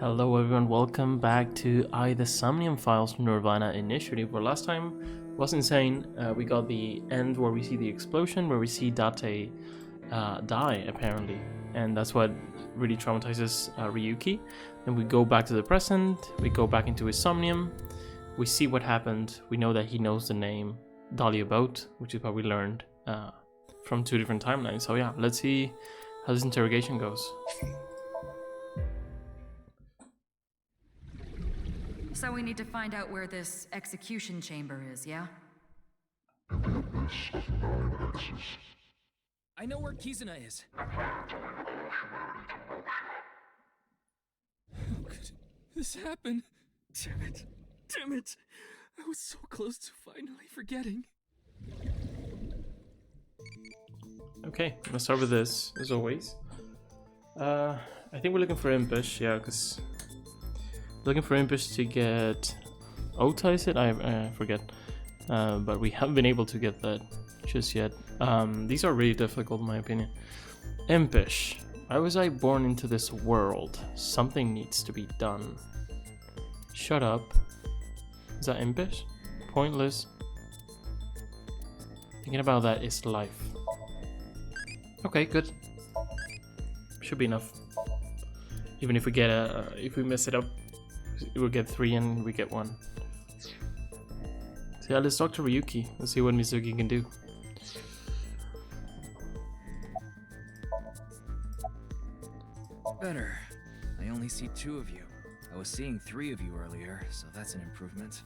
Hello everyone, welcome back to the SOMNIUM files from nirvanA initiative, where last time was insane. We got the end where we see the explosion, where we see Date die apparently, and that's what really traumatizes Ryuki. Then we go back to the present, we go back into his SOMNIUM, we see what happened, we know that he knows the name Dahlia Boat, which is what we learned from two different timelines. So yeah, let's see how this interrogation goes. So we need to find out where this execution chamber is, yeah? I know where Kizuna is. How could this happen? Damn it. Damn it. I was so close to finally forgetting. Okay, let's start with this, as always. I think we're looking for Impish, yeah, because... Looking for Impish to get... Ota, is it? I forget. But we haven't been able to get that just yet. These are really difficult in my opinion. Impish. Why was I born into this world? Something needs to be done. Shut up. Is that Impish? Pointless. Thinking about that is life. Okay, good. Should be enough. Even if we get if we mess it up, we'll get 3 and we get 1. So yeah, let's talk to Ryuki. Let's see what Mizuki can do. Better. I only see 2 of you. I was seeing 3 of you earlier, so that's an improvement.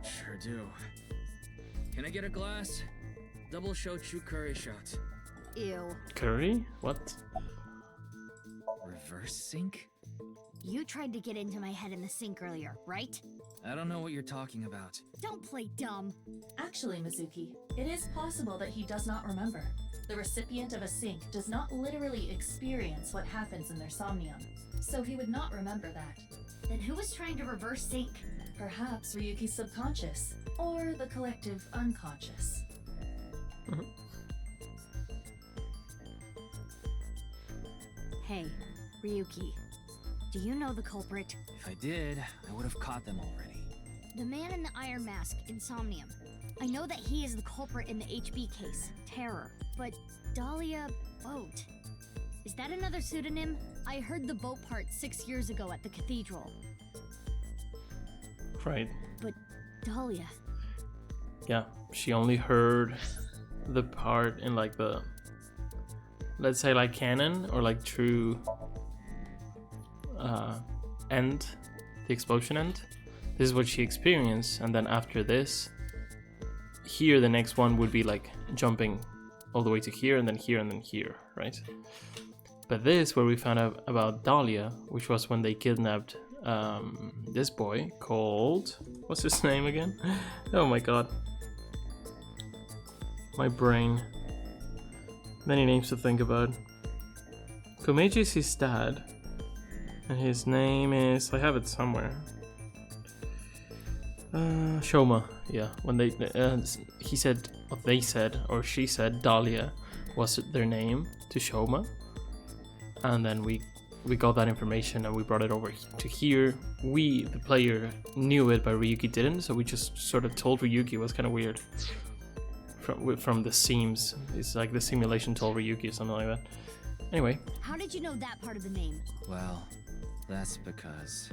Sure do. Can I get a glass? Double shochu curry shot. Ew. Curry? What? Reverse sync? You tried to get into my head in the sink earlier, right? I don't know what you're talking about. Don't play dumb. Actually, Mizuki, it is possible that he does not remember. The recipient of a sync does not literally experience what happens in their somnium, so he would not remember that. Then who was trying to reverse sync? Perhaps Ryuki's subconscious, or the collective unconscious. Hey, Ryuki. Do you know the culprit? If I did, I would have caught them already. The man in the iron mask in Somnium. I know that he is the culprit in the HB case, Terror. But Dahlia Boat. Is that another pseudonym? I heard the boat part 6 years ago at the cathedral. Right. But Dahlia... Yeah, she only heard the part in like the... Let's say like canon or like true end, the explosion end. This is what she experienced, and then after this, here the next one would be like jumping all the way to here and then here and then here, right? But this, where we found out about Dahlia, which was when they kidnapped this boy called... What's his name again? Oh my god. My brain. Many names to think about. Komeiji is his dad. And his name is... I have it somewhere. Shoma. Yeah. When they... he said... Or they said, or she said, Dahlia was their name to Shoma. And then we got that information and we brought it over to here. We, the player, knew it, but Ryuki didn't. So we just sort of told Ryuki. It was kind of weird. From the seams. It's like the simulation told Ryuki or something like that. Anyway. How did you know that part of the name? Well, that's because...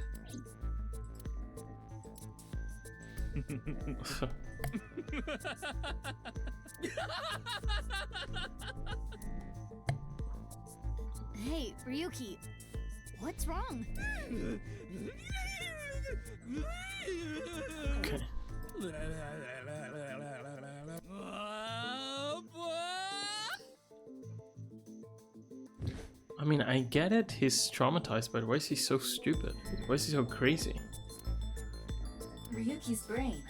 Hey, Ryuki. What's wrong? Okay. I mean, I get it, he's traumatized, but why is he so stupid? Why is he so crazy? Ryuki's brain.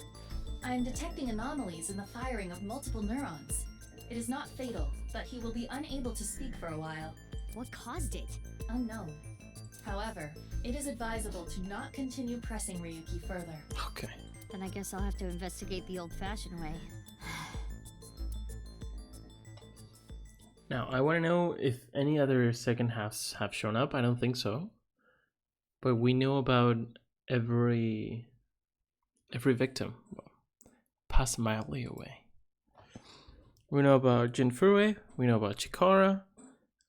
I am detecting anomalies in the firing of multiple neurons. It is not fatal, but he will be unable to speak for a while. What caused it? Unknown. However, it is advisable to not continue pressing Ryuki further. Okay. Then I guess I'll have to investigate the old-fashioned way. Now, I want to know if any other second halves have shown up. I don't think so. But we know about every victim. Well, pass mildly away. We know about Jinfurue, we know about Chikara,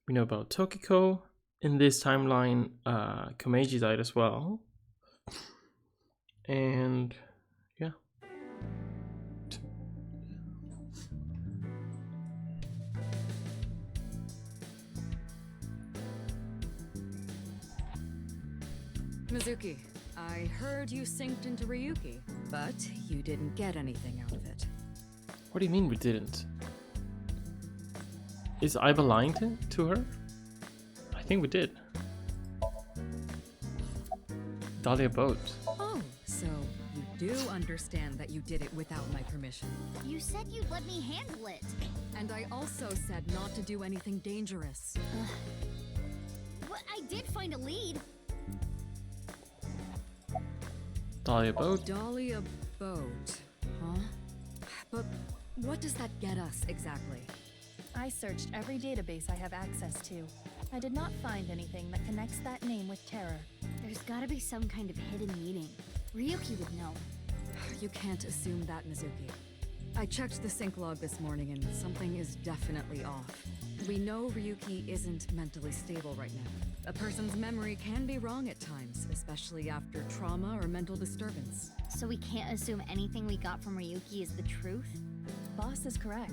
we know about Tokiko. In this timeline, Komeiji died as well. And yeah. Mizuki, I heard you synced into Ryuki, but you didn't get anything out of it. What do you mean we didn't? Is Aiba lying to her? I think we did. Dahlia boat. Oh, so you do understand that you did it without my permission. You said you'd let me handle it. And I also said not to do anything dangerous. But I did find a lead. Dahlia boat. Dahlia boat, huh? But what does that get us exactly? I searched every database I have access to. I did not find anything that connects that name with terror. There's gotta be some kind of hidden meaning. Ryuki would know. You can't assume that, Mizuki. I checked the sync log this morning and something is definitely off. We know Ryuki isn't mentally stable right now. A person's memory can be wrong at times, especially after trauma or mental disturbance. So we can't assume anything we got from Ryuki is the truth? Boss is correct.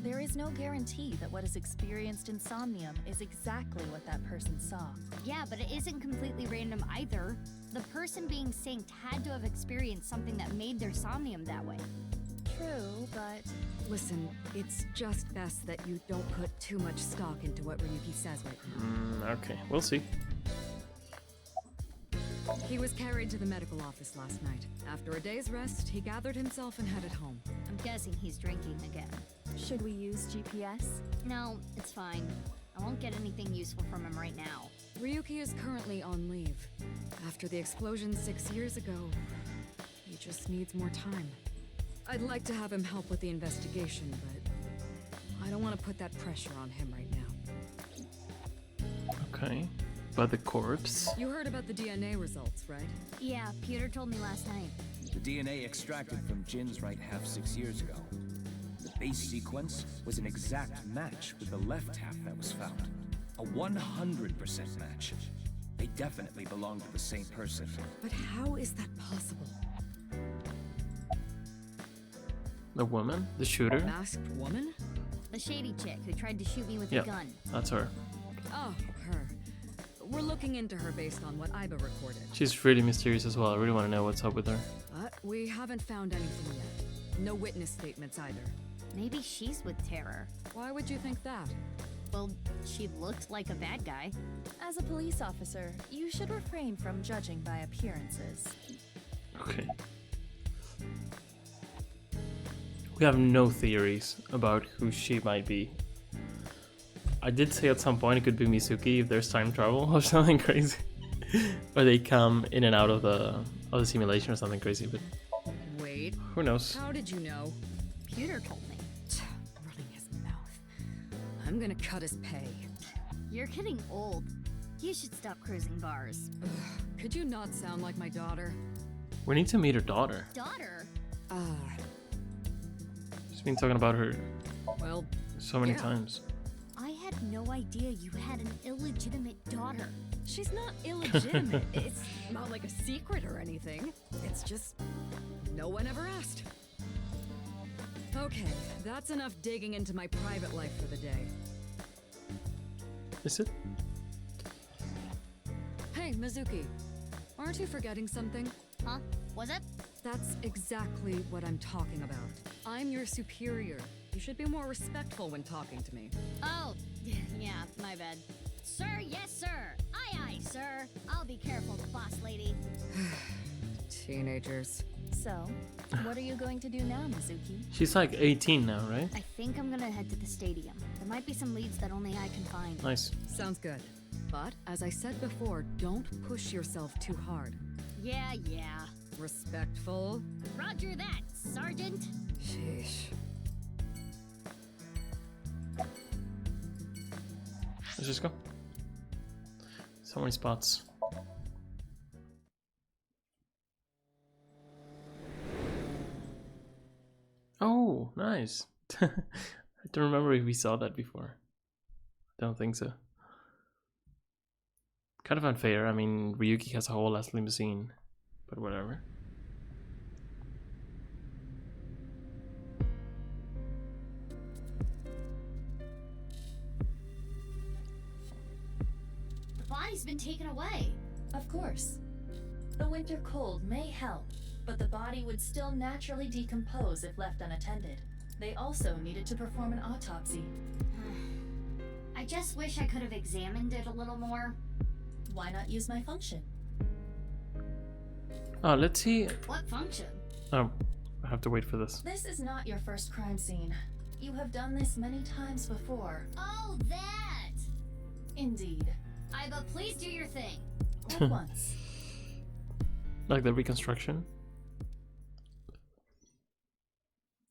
There is no guarantee that what is experienced in Somnium is exactly what that person saw. Yeah, but it isn't completely random either. The person being synced had to have experienced something that made their Somnium that way. True, but Listen, it's just best that you don't put too much stock into what Ryuki says right now. Okay, we'll see. He was carried to the medical office last night. After a day's rest, he gathered himself and headed home. I'm guessing he's drinking again. should we use GPS? No, it's fine. I won't get anything useful from him right now. Ryuki is currently on leave. After the explosion 6 years ago, he just needs more time. I'd like to have him help with the investigation, but I don't want to put that pressure on him right now. Okay. But the corpse? You heard about the DNA results, right? Yeah, Peter told me last night. The DNA extracted from Jin's right half 6 years ago. The base sequence was an exact match with the left half that was found. A 100% match. They definitely belong to the same person. But how is that possible? The woman? The shooter? Masked woman? The shady chick who tried to shoot me with Yep. a gun. That's her. Oh, her. We're looking into her based on what Aiba recorded. She's really mysterious as well. I really want to know what's up with her. But we haven't found anything yet. No witness statements either. Maybe she's with Terror. Why would you think that? Well, she looked like a bad guy. As a police officer, you should refrain from judging by appearances. Okay. We have no theories about who she might be. I did say at some point it could be Mizuki if there's time travel or something crazy. Or they come in and out of the simulation or something crazy, but Wait, who knows? how did you know? Peter told me. Running his mouth. I'm gonna cut his pay. You're getting old. You should stop cruising bars. Could you not sound like my daughter? We need to meet her daughter. Daughter? She's been talking about her Well, so many Yeah. times. I had no idea you had an illegitimate daughter. she's not illegitimate. It's not like a secret or anything. It's just no one ever asked. Okay, that's enough digging into my private life for the day. Is it? Hey, Mizuki, aren't you forgetting something? Huh? Was it? That's exactly what I'm talking about. I'm your superior. You should be more respectful when talking to me. Oh, yeah, my bad. Sir, yes, sir. Aye, aye, sir. I'll be careful, boss lady. Teenagers. So, what are you going to do now, Mizuki? She's like 18 now, right? I think I'm gonna head to the stadium. There might be some leads that only I can find. Nice. Sounds good. But, as I said before, don't push yourself too hard. Yeah. Respectful? Roger that, Sergeant. Sheesh. Let's just go. So many spots. Oh, nice. I don't remember if we saw that before. I don't think so. Kind of unfair. I mean, Ryuki has a whole ass limousine, but whatever. The body's been taken away. Of course. The winter cold may help, but the body would still naturally decompose if left unattended. They also needed to perform an autopsy. I just wish I could have examined it a little more. Why not use my function? Oh, let's see. What function? Oh, I have to wait for this. This is not your first crime scene. You have done this many times before. Oh, that! Indeed. But please do your thing. At once. Like the reconstruction.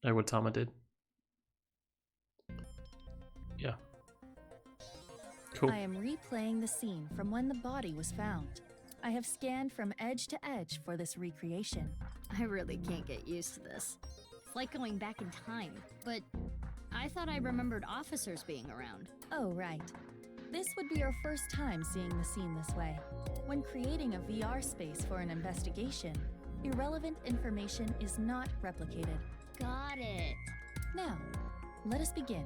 Like what Tama did. Yeah. Cool. I am replaying the scene from when the body was found. I have scanned from edge to edge for this recreation. I really can't get used to this. It's like going back in time, but I thought I remembered officers being around. Oh, right. This would be your first time seeing the scene this way. When creating a VR space for an investigation, irrelevant information is not replicated. Got it. Now, let us begin.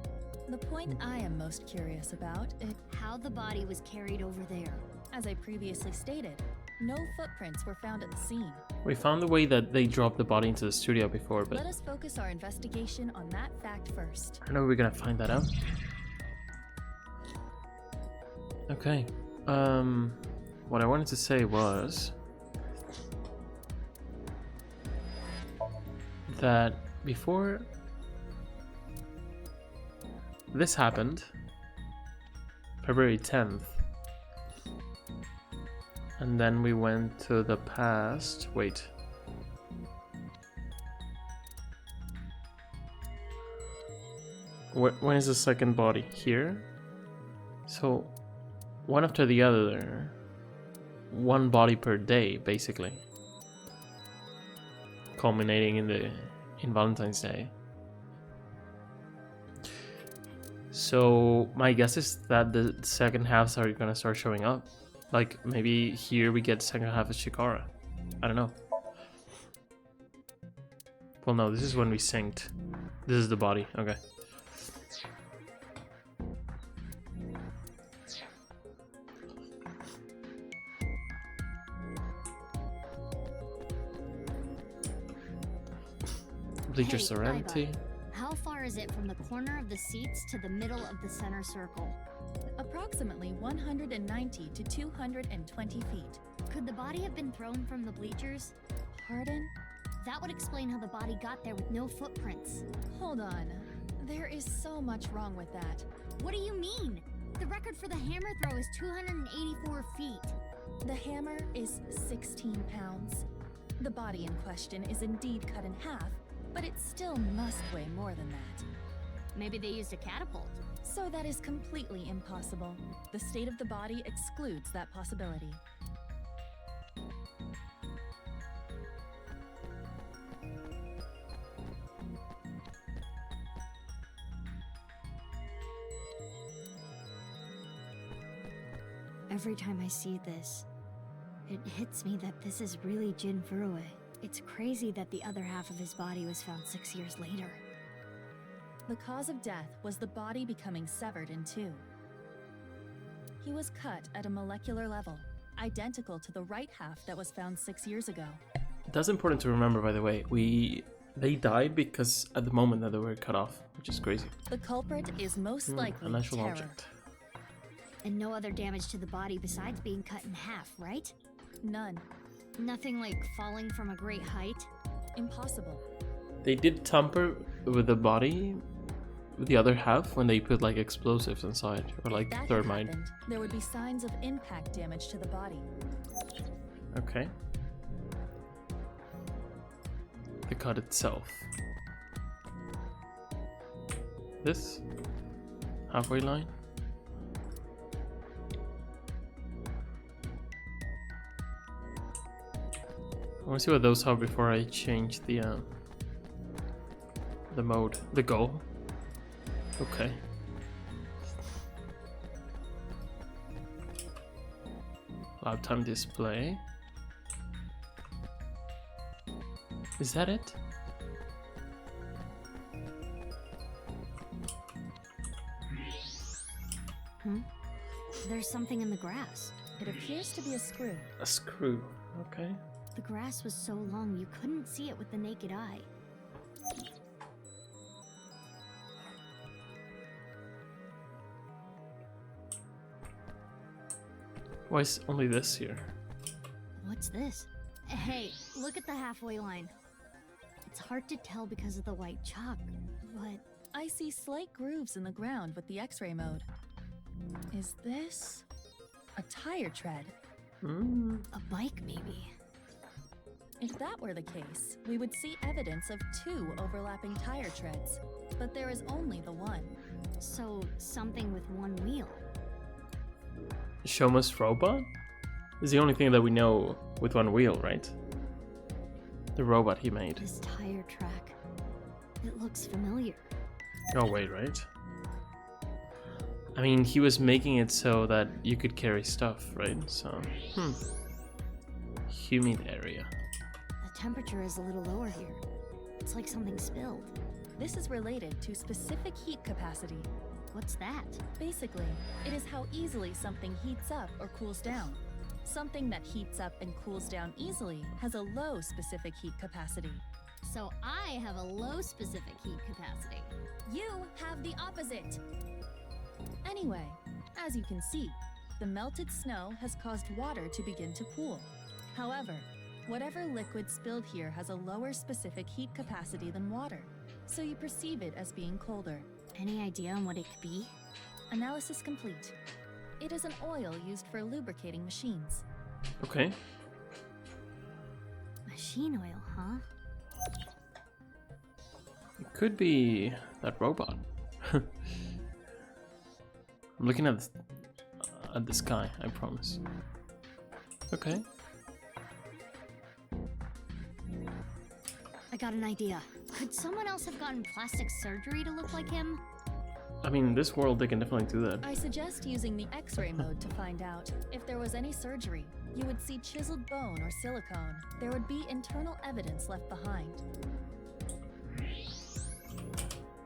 The point I am most curious about is How the body was carried over there. as I previously stated, no footprints were found at the scene. We found the way that they dropped the body into the studio before, but Let us focus our investigation on that fact first. I know we're gonna find that out. Okay. What I wanted to say was that before this happened, February 10th, and then we went to the past. Wait. When is the second body? Here? So, one after the other. One body per day, basically. Culminating in Valentine's Day. So, my guess is that the second halves are gonna start showing up. Like, maybe here we get second half of Shikara. I don't know. Well, no, this is when we synced. This is the body, okay. Bleacher Hey, Serenity. Bye-bye. How far is it from the corner of the seats to the middle of the center circle? Approximately 190 to 220 feet. Could the body have been thrown from the bleachers? Pardon? That would explain how the body got there with no footprints. Hold on. There is so much wrong with that. What do you mean? The record for the hammer throw is 284 feet. The hammer is 16 pounds. The body in question is indeed cut in half, but it still must weigh more than that. Maybe they used a catapult. So that is completely impossible. The state of the body excludes that possibility. Every time I see this, it hits me that this is really Jin Furue. It's crazy that the other half of his body was found 6 years later. The cause of death was the body becoming severed in two. He was cut at a molecular level, identical to the right half that was found 6 years ago. That's important to remember, by the way. They died because at the moment that they were cut off, which is crazy. The culprit is most likely A natural terror. object. And no other damage to the body besides being cut in half, right? None. Nothing like falling from a great height? Impossible. They did tamper with the body, with the other half, when they put like explosives inside, or like That had thermite. happened, there would be signs of impact damage to the body. Okay. The cut itself. This halfway line. I want to see what those are before I change the mode, the goal. Okay. Lab time display. Is that it? There's something in the grass. It appears to be a screw. A screw. Okay. The grass was so long you couldn't see it with the naked eye. Why is only this here? What's this? Hey, look at the halfway line. It's hard to tell because of the white chalk, but I see slight grooves in the ground with the X-ray mode. Is this a tire tread? a bike maybe. If that were the case, we would see evidence of 2 overlapping tire treads, but there is only the one. So, something with one wheel. Shoma's robot? Is the only thing that we know with one wheel, right? The robot he made. This tire track. It looks familiar. Oh wait, right? I mean, he was making it so that you could carry stuff, right? So, humid area. The temperature is a little lower here. It's like something spilled. This is related to specific heat capacity. What's that? Basically, it is how easily something heats up or cools down. Something that heats up and cools down easily has a low specific heat capacity. So I have a low specific heat capacity. You have the opposite! Anyway, as you can see, the melted snow has caused water to begin to pool. However, whatever liquid spilled here has a lower specific heat capacity than water, so you perceive it as being colder. Any idea on what it could be? Analysis complete. It is an oil used for lubricating machines. Okay. Machine oil, huh? It could be that robot. I'm looking at the sky, I promise. Okay. I got an idea. Could someone else have gotten plastic surgery to look like him? I mean, in this world, they can definitely do that. I suggest using the X-ray mode to find out. If there was any surgery, you would see chiseled bone or silicone. There would be internal evidence left behind.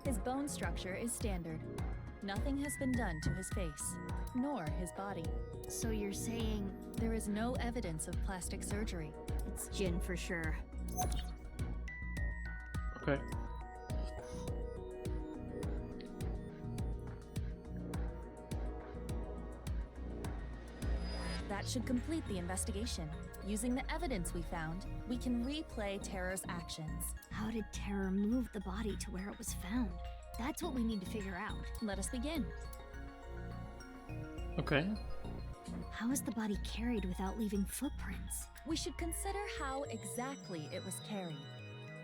His bone structure is standard. Nothing has been done to his face, nor his body. So you're saying There is no evidence of plastic surgery. it's Jin for sure. Okay. That should complete the investigation. Using the evidence we found, we can replay Terror's actions. How did Terror move the body to where it was found? That's what we need to figure out. Let us begin. Okay. How is the body carried without leaving footprints? We should consider how exactly it was carried.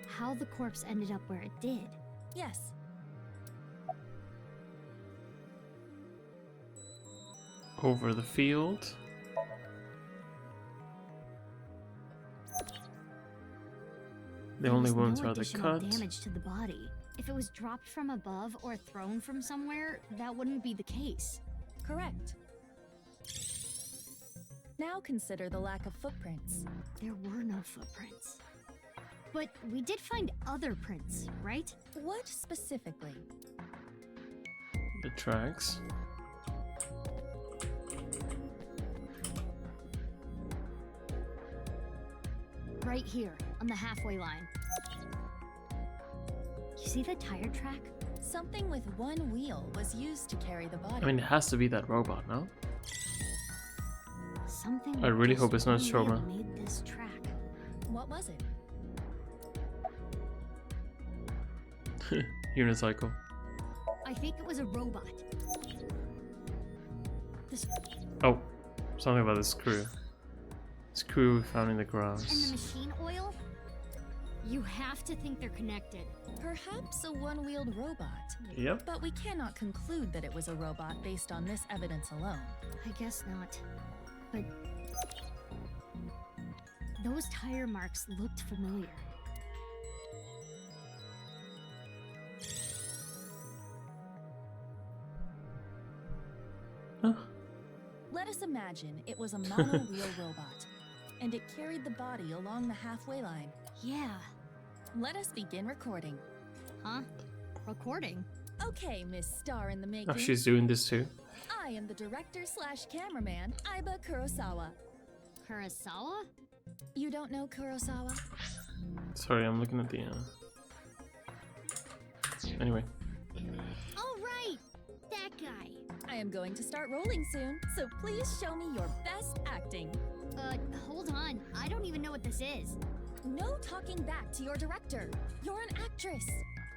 How the corpse ended up where it did? Yes, Over the field. The only There was wounds no are the additional cut. damage to the body. If it was dropped from above or thrown from somewhere, that wouldn't be the case. correct. Now consider the lack of footprints. There were no footprints. But we did find other prints, right? What specifically? The tracks. Right here, on the halfway line. You see the tire track? Something with one wheel was used to carry the body. I mean, it has to be that robot, no? Something I really with hope it's not just one wheel Shoma. made this track. What was it? Unicycle. I think it was a robot. This Oh, something about the screw. Screw found in the and the grass. machine oil? You have to think they're connected. Perhaps a one-wheeled robot. Yep. But we cannot conclude that it was a robot based on this evidence alone. I guess not. But Those tire marks looked familiar. Huh? Let us imagine it was a mono-wheel robot, and it carried the body along the halfway line. Yeah. Let us begin recording. Huh? Recording? Okay, Miss Star in the Making. Oh, she's doing this too. I am the director/cameraman, Aiba Kurosawa. Kurosawa? You don't know Kurosawa? Sorry, I'm looking at the. Anyway. Oh, right! That guy. I am going to start rolling soon, so please show me your best acting. Hold on. I don't even know what this is. No talking back to your director. You're an actress.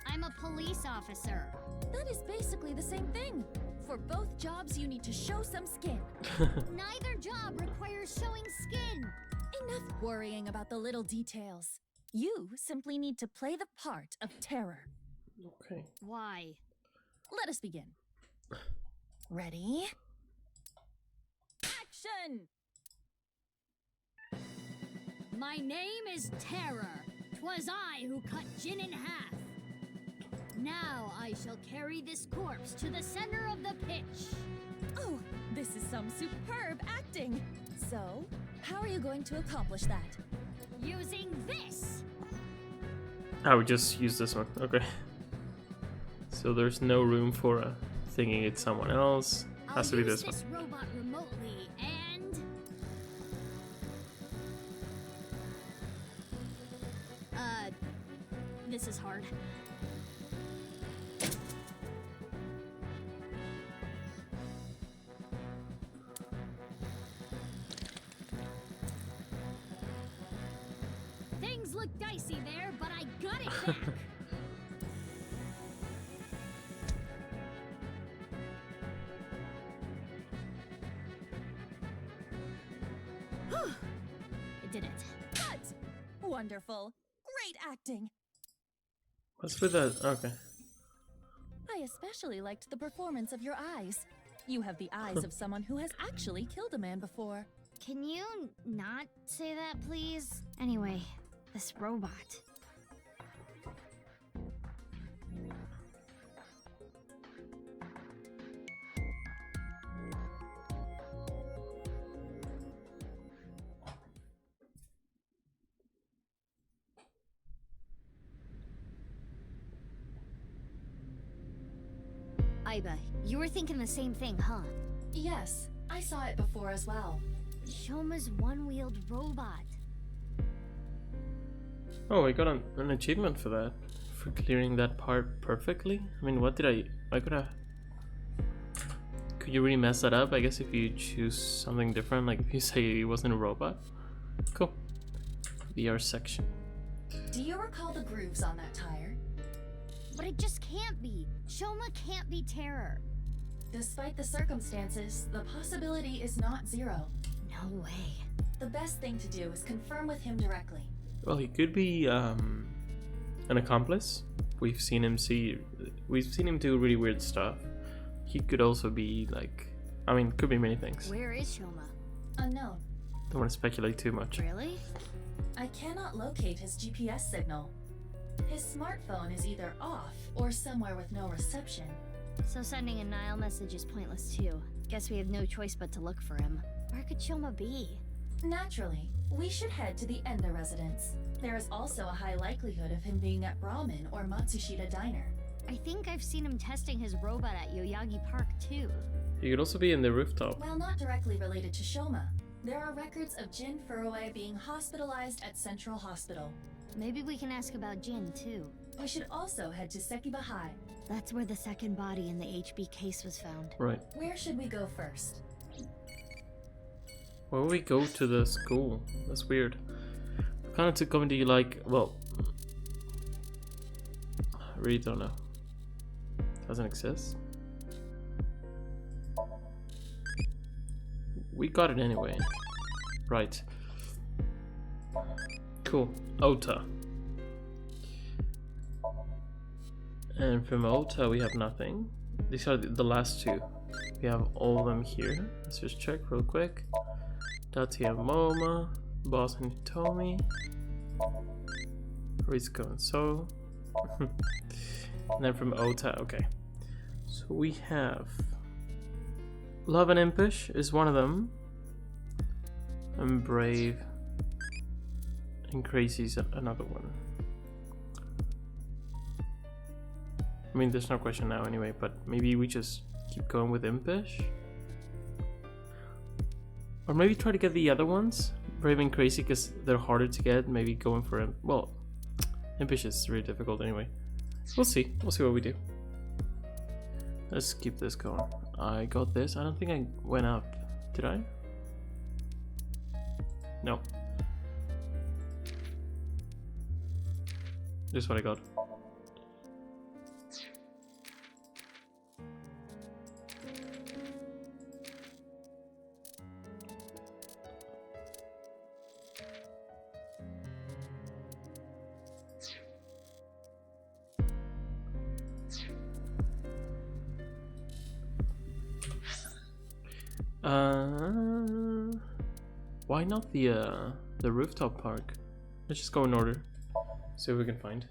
I'm a police officer. That is basically the same thing. For both jobs, you need to show some skin. Neither job requires showing skin. Enough worrying about the little details. You simply need to play the part of terror. Okay. Why? Let us begin. Ready? Action! My name is Terror. 'Twas I who cut Jin in half. Now I shall carry this corpse to the center of the pitch. Oh, this is some superb acting. So, how are you going to accomplish that? Using this. I would just use this one. Okay. So there's no room for thinking it's someone else. Has to be this one. I'll use this robot remotely and... This is hard. Things look dicey there, but I got it back. I did it. Cut! Wonderful. Great acting. What's with that? Okay. I especially liked the performance of your eyes. You have the eyes of someone who has actually killed a man before. Can you not say that, please? Anyway, this robot. Aiba, you were thinking the same thing, huh? Yes, I saw it before as well. Shoma's one-wheeled robot. Oh, I got an achievement for that. For clearing that part perfectly? I mean, what did I could have... Could you really mess that up? I guess if you choose something different, like if you say it wasn't a robot. Cool. VR section. Do you recall the grooves on that tire? But it just can't be. Shoma can't be Terror. Despite the circumstances, the possibility is not zero. No way. The best thing to do is confirm with him directly. Well, he could be an accomplice. We've seen him do really weird stuff. He could also be like, I mean, could be many things. Where is Shoma? Unknown. Don't want to speculate too much. Really? I cannot locate his GPS signal. His smartphone is either off or somewhere with no reception. So sending a Nile message is pointless too. Guess we have no choice but to look for him. Where could Shoma be? Naturally, we should head to the Enda residence. There is also a high likelihood of him being at Brahmin or Matsushita Diner. I think I've seen him testing his robot at Yoyagi Park too. He could also be in the rooftop. While not directly related to Shoma, there are records of Jin Furue being hospitalized at Central Hospital. Maybe we can ask about Jin too. We should also head to Sekiba High. That's where the second body in the HB case was found. Right. Where should we go first? Why would we go to the school? That's weird. What kind of Tsukomi do you like? Well, I really don't know. Doesn't exist. We got it anyway. Right. Cool. Ota. And from Ota we have nothing. These are the last two. We have all of them here. Let's just check real quick. Datia Moma, Boss and Hitomi. Risco and So. And then from Ota, okay. So we have Love and Impish is one of them. And Brave and Crazy's another one. I mean, there's no question now anyway, but maybe we just keep going with Impish? Or maybe try to get the other ones, Brave and Crazy, because they're harder to get. Maybe going for, well, Impish is really difficult anyway. We'll see what we do. Let's keep this going. I got this. I don't think I went up. Did I? No. This is what I got. Why not the rooftop park? Let's just go in order. See what we can find.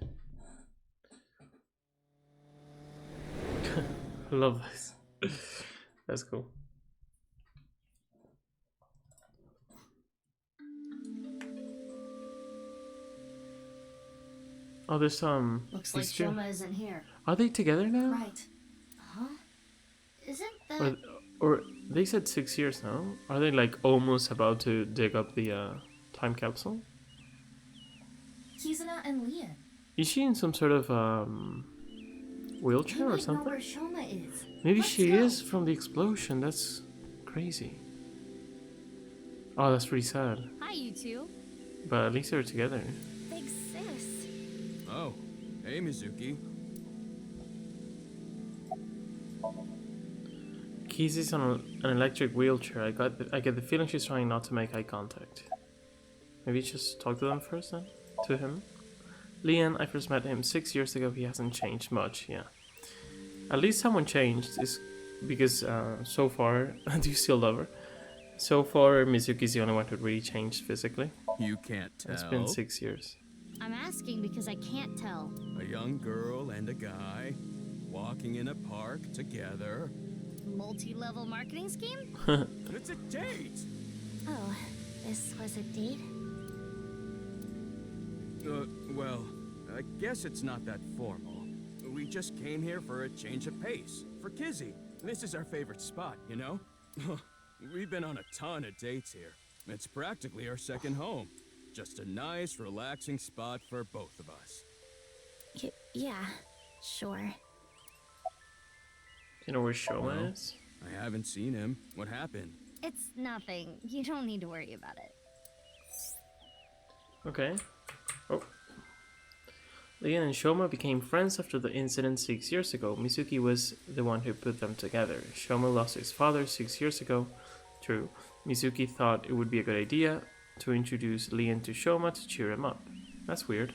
Love this. That's cool. Oh, there's Looks like Shoma isn't here. Are they together now? Right. Huh? Isn't that... Or they said 6 years now. Are they like almost about to dig up the time capsule? Kizuna and Leon. Is she in some sort of wheelchair or something? Know where Shoma is. Maybe Let's she go. is from the explosion. That's crazy. Oh, that's pretty sad. Hi, you two. But at least they're together. Big sis. Oh, hey Mizuki. Kizzy's on an electric wheelchair. I get the feeling she's trying not to make eye contact. Maybe just talk to them first then? To him? Leon, I first met him 6 years ago. He hasn't changed much, yeah. At least someone changed, is because so far, do you still love her? So far, Mizuki's the only one who really changed physically. You can't tell. It's been 6 years. I'm asking because I can't tell. A young girl and a guy walking in a park together. Multi-level marketing scheme? It's a date! Oh, this was a date? Well, I guess it's not that formal. We just came here for a change of pace. For Kizzy. This is our favorite spot, you know? We've been on a ton of dates here. It's practically our second home. Just a nice, relaxing spot for both of us. Yeah, sure. You know where Shoma is? I haven't seen him. What happened? It's nothing. You don't need to worry about it. Okay. Oh. Leon and Shoma became friends after the incident 6 years ago. Mizuki was the one who put them together. Shoma lost his father 6 years ago. True. Mizuki thought it would be a good idea to introduce Leon to Shoma to cheer him up. That's weird.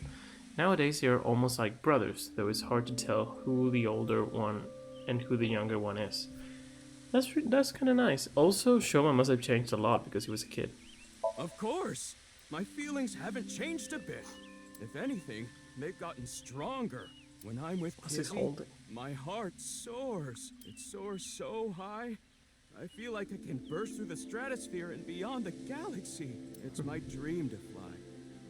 Nowadays they are almost like brothers, though it's hard to tell who the older one and who the younger one is. That's kind of nice. Also, Shoma must have changed a lot because he was a kid. Of course! My feelings haven't changed a bit. If anything, they've gotten stronger. When I'm with What's this Kizzy, holding? my heart soars. It soars so high. I feel like I can burst through the stratosphere and beyond the galaxy. It's my dream to fly.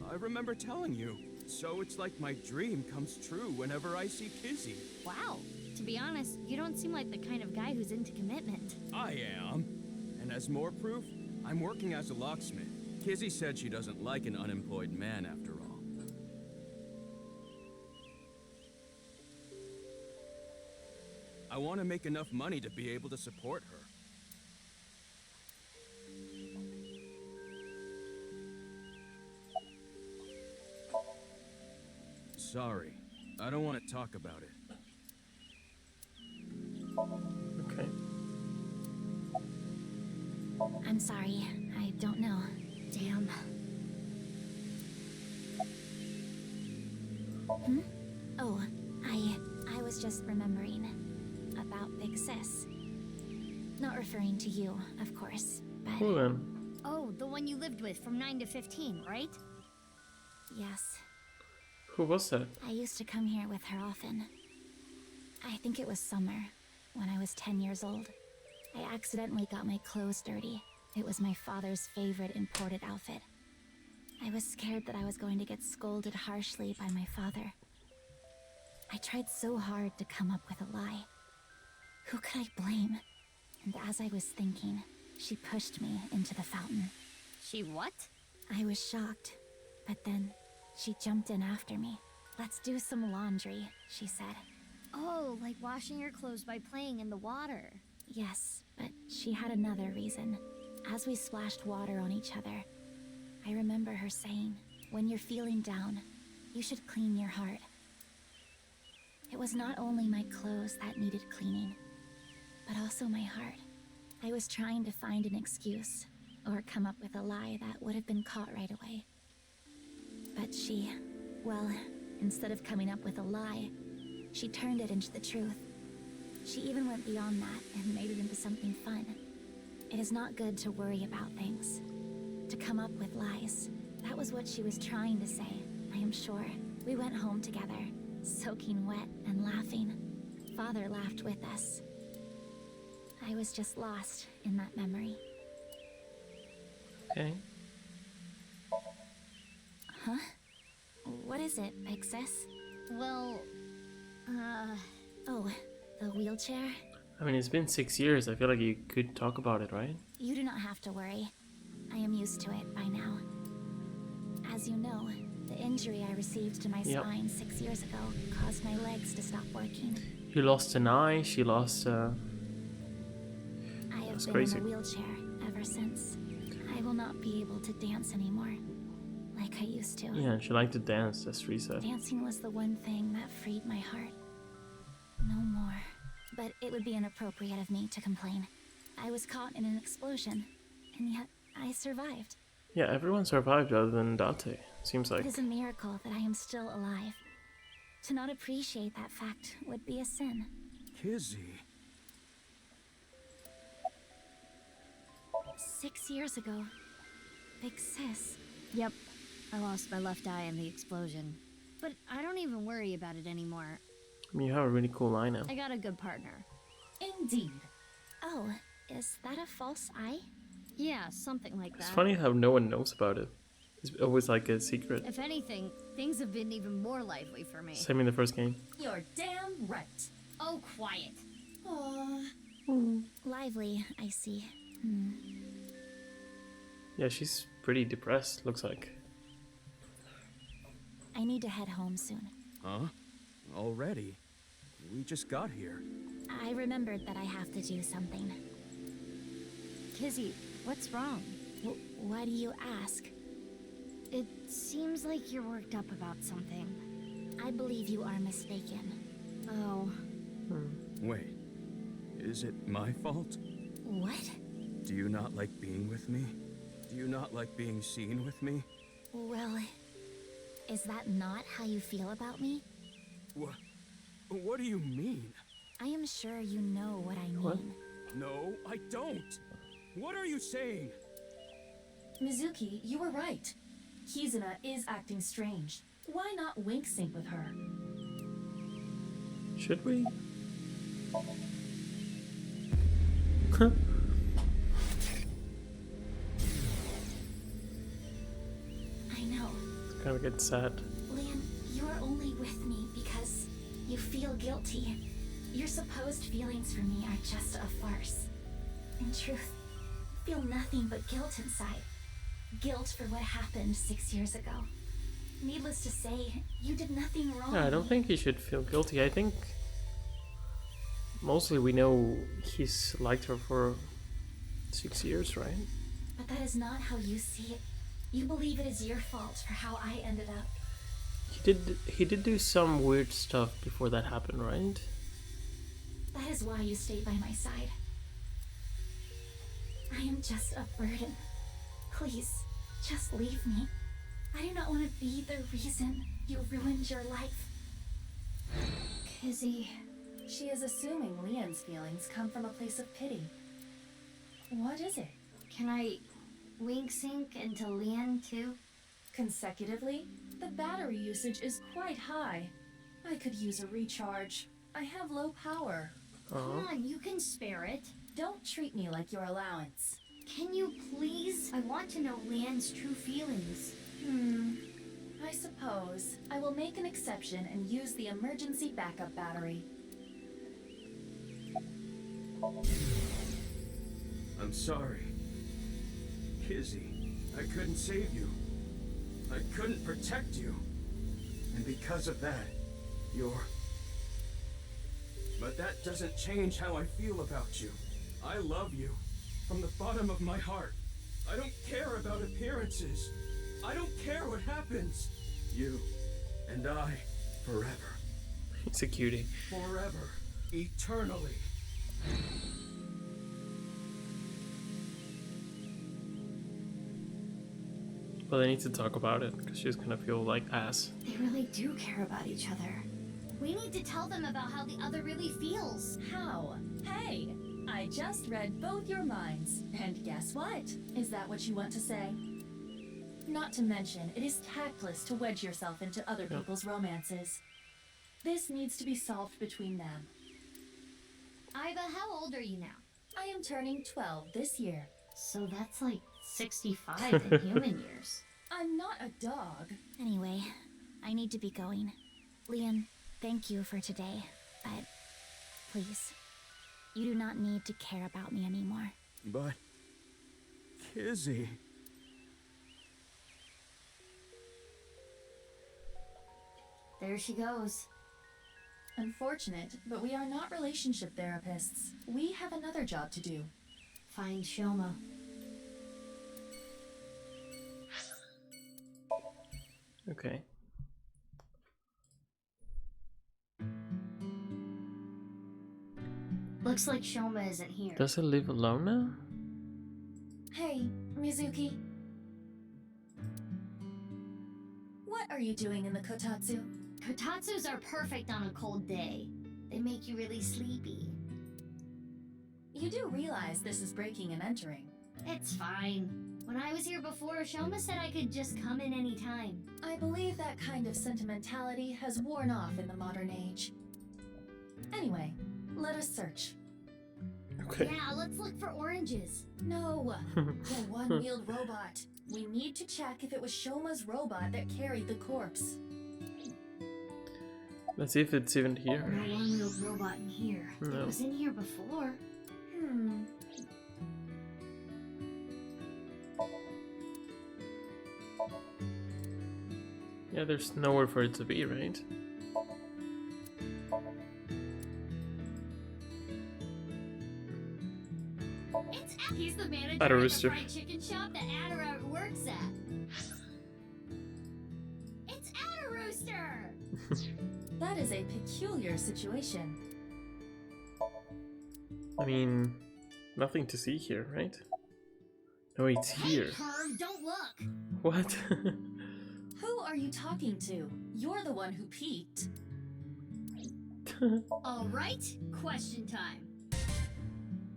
I remember telling you. So it's like my dream comes true whenever I see Kizzy. Wow. To be honest, you don't seem like the kind of guy who's into commitment. I am. And as more proof, I'm working as a locksmith. Kizzy said she doesn't like an unemployed man after all. I want to make enough money to be able to support her. Sorry, I don't want to talk about it. Okay. I'm sorry. I don't know. Damn. Oh, I was just remembering about Big Sis. Not referring to you, of course, but Cool then. Oh, the one you lived with from 9 to 15, right? Yes. Who was that? I used to come here with her often. I think it was summer, when I was 10 years old. I accidentally got my clothes dirty. It was my father's favorite imported outfit. I was scared that I was going to get scolded harshly by my father. I tried so hard to come up with a lie. Who could I blame? And as I was thinking, she pushed me into the fountain. She what? I was shocked, but then she jumped in after me. "Let's do some laundry," she said. Oh, like washing your clothes by playing in the water. Yes, but she had another reason. As we splashed water on each other, I remember her saying, "When you're feeling down, you should clean your heart." It was not only my clothes that needed cleaning, but also my heart. I was trying to find an excuse, or come up with a lie that would have been caught right away. But she, well, instead of coming up with a lie, she turned it into the truth. She even went beyond that and made it into something fun. It is not good to worry about things, to come up with lies. That was what she was trying to say, I am sure. We went home together, soaking wet and laughing. Father laughed with us. I was just lost in that memory. Okay. Huh? What is it, big sis? Well, Oh, the wheelchair? I mean, it's been 6 years. I feel like you could talk about it, right? You do not have to worry. I am used to it by now. As you know, the injury I received to my spine 6 years ago caused my legs to stop working. You lost an eye, she lost I have That's been crazy. in a wheelchair ever since. I will not be able to dance anymore, like I used to. Yeah, she liked to dance, as Ree said. Dancing was the one thing that freed my heart. No more. But it would be inappropriate of me to complain. I was caught in an explosion, and yet I survived. Yeah, everyone survived other than Date, seems like. It is a miracle that I am still alive. To not appreciate that fact would be a sin. Kizzy. 6 years ago, big sis. yep. I lost my left eye in the explosion. But I don't even worry about it anymore. I mean, you have a really cool eye now. I got a good partner. Indeed. Oh, is that a false eye? Yeah, something like that. It's funny how no one knows about it. It's always like a secret. If anything, things have been even more lively for me. Same in the first game. You're damn right. Oh, quiet. Aww. Lively, I see. Yeah, she's pretty depressed, looks like. I need to head home soon. Huh? Already? We just got here. I remembered that I have to do something. Kizzy, what's wrong? Why do you ask? It seems like you're worked up about something. I believe you are mistaken. Oh, Wait. Is it my fault? What? Do you not like being with me? Do you not like being seen with me? Well, is that not how you feel about me? What do you mean? I am sure you know what I mean. What? No, I don't. What are you saying? Mizuki, you were right. Kizuna is acting strange. Why not wink sync with her? Should we? I know. It's kind of get sad. Lian, you are only with me because you feel guilty. Your supposed feelings for me are just a farce. In truth, I feel nothing but guilt inside. Guilt for what happened 6 years ago. Needless to say, you did nothing wrong. Yeah, I don't think he should feel guilty. I think mostly we know he's liked her for 6 years, right? But that is not how you see it. You believe it is your fault for how I ended up. He did do some weird stuff before that happened, right? That is why you stayed by my side. I am just a burden. Please, just leave me. I do not want to be the reason you ruined your life. Kizzy, she is assuming Leon's feelings come from a place of pity. What is it? can I Wink sync into Lian too? Consecutively, the battery usage is quite high. I could use a recharge. I have low power. Come on, you can spare it. Don't treat me like your allowance. Can you please? I want to know Lian's true feelings. I suppose I will make an exception and use the emergency backup battery. I'm sorry. Kizzy, I couldn't save you. I couldn't protect you. And because of that, you're... But that doesn't change how I feel about you. I love you. From the bottom of my heart. I don't care about appearances. I don't care what happens. You and I, forever. He's a cutie. Forever. Eternally. But they need to talk about it, because she's gonna feel like ass. They really do care about each other. We need to tell them about how the other really feels. How? Hey! I just read both your minds. And guess what? Is that what you want to say? Not to mention, it is tactless to wedge yourself into other people's romances. This needs to be solved between them. Iva, how old are you now? I am turning 12 this year. So that's like 65 in human years. I'm not a dog. Anyway, I need to be going. Lian, thank you for today, but please, you do not need to care about me anymore. But... Kizzy... There she goes. Unfortunate, but we are not relationship therapists. We have another job to do. Find Shoma. Okay. Looks like Shoma isn't here. Does it live alone now? Hey, Mizuki. What are you doing in the kotatsu? Kotatsus are perfect on a cold day. They make you really sleepy. You do realize this is breaking and entering. It's fine. When I was here before, Shoma said I could just come in any time. I believe that kind of sentimentality has worn off in the modern age. Anyway, let us search. Okay. Yeah, let's look for oranges. No, the one-wheeled robot. We need to check if it was Shoma's robot that carried the corpse. Let's see if it's even here. No one-wheeled robot in here. No. It was in here before. Yeah, there's nowhere for it to be, right? He's the manager At a of the rooster. fried chicken shop that Adara works at. It's Ada Rooster! That is a peculiar situation. I mean, nothing to see here, right? No, it's here. Hey, perv, don't look! What? Who are you talking to? You're the one who peeked. Alright, question time.